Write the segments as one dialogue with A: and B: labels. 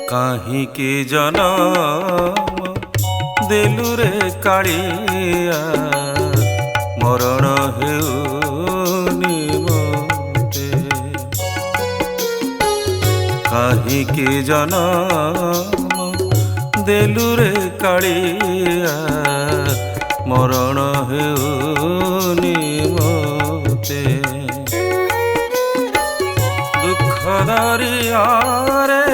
A: काहींकी जनम देलु रे कालिया मरण हेउनी मोते। काहींकी जनम देलु रे कालिया मरण हेउनी मोते। दुख दरिया रे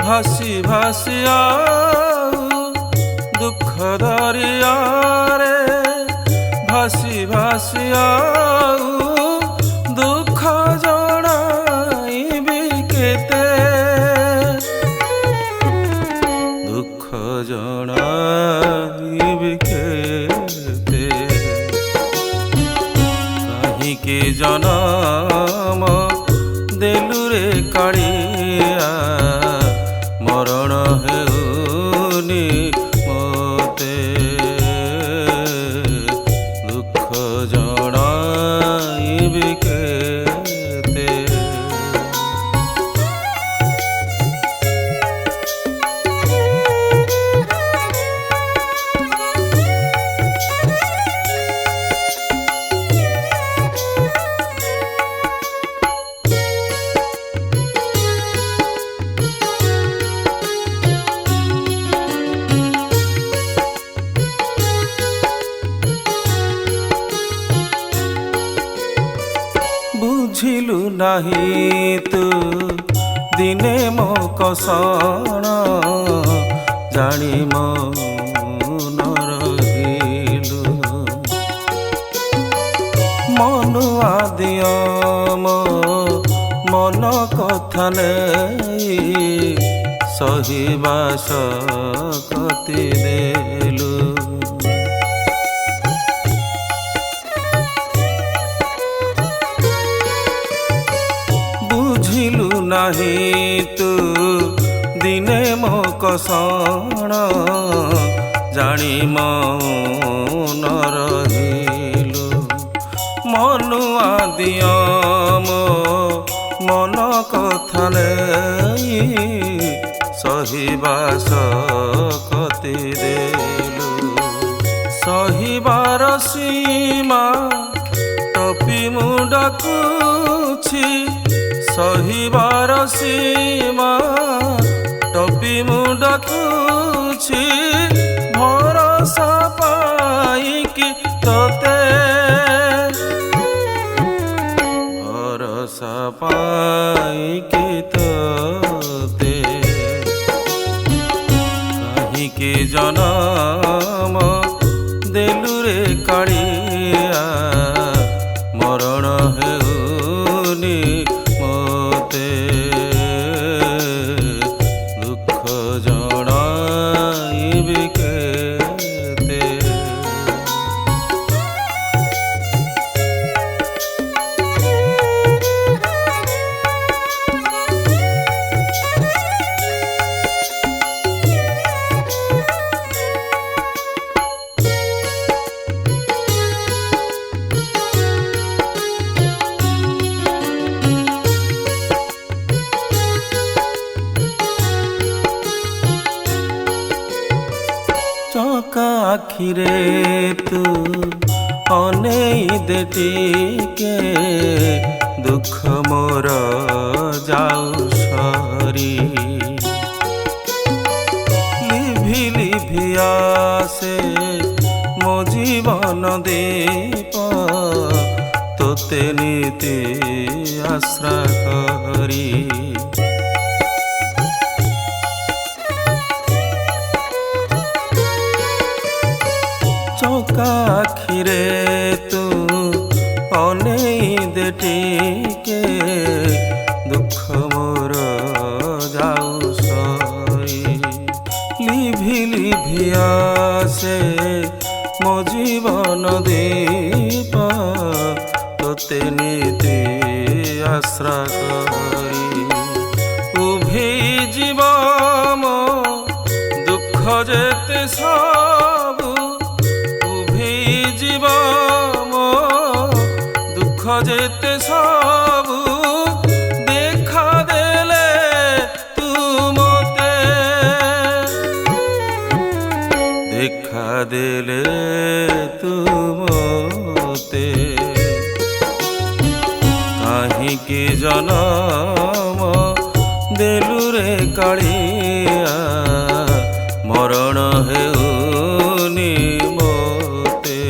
A: भासी भासी दुख दरिया रे भासी भासी दुख जणाइबी केते। दुख जणाइबी केते। काहींकी जनम देलु रे कालिया मरण हेउनी मोते। दुख जणाइबी केते। बुझिलु नाही तू दिने मो कषण जानी मन रहिलु। मनुआ दिया मो मन कथा नहीं सहिबा सकति देलु। बुझिलु नाही तू दिने मो कषण जानी मन रहिलु। मनुआ दिया मो मन कथा नहीं सहिबा सकति देलु। सहिबार सीमा टपी मु डाकुछि। सहिबार सीमा टपी मु डाकुछि। भरोसा पाइकी तोते। भरोसा पाइकी तोते। काहींकी जनम देलु रे कालिया मरण हेउनी मोते। दुख जणाइबी केते। चका आखिरे तू अनेई दे टिके दुख मोर जाऊ। তোতে নীতি আশ্রা করি চকা আখিরে তু অনেই দে টিকে দুঃখ মোর যাও সরি লিভি লিভি আসে মো জীবন দীপ তোতে নীতি আশ্রা করি উভি জীব মো দুঃখ যেতে সবু উভি জীব মো দুঃখ যেতে সবু দেখা দেলে তু মতে দেখা দেলে তু মতে কাহিকি জনম দেলু রে কাଳିଆ মরণ হেউনি মতে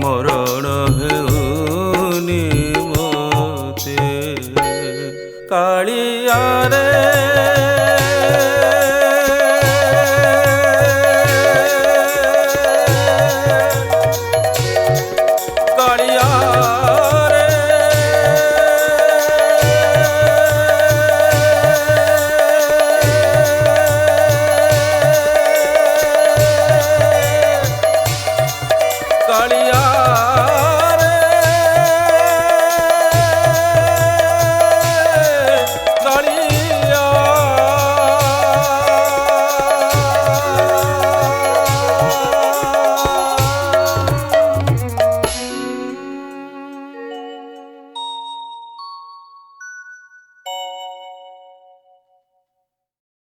A: মরণ হেউনি মতে কাଳିଆ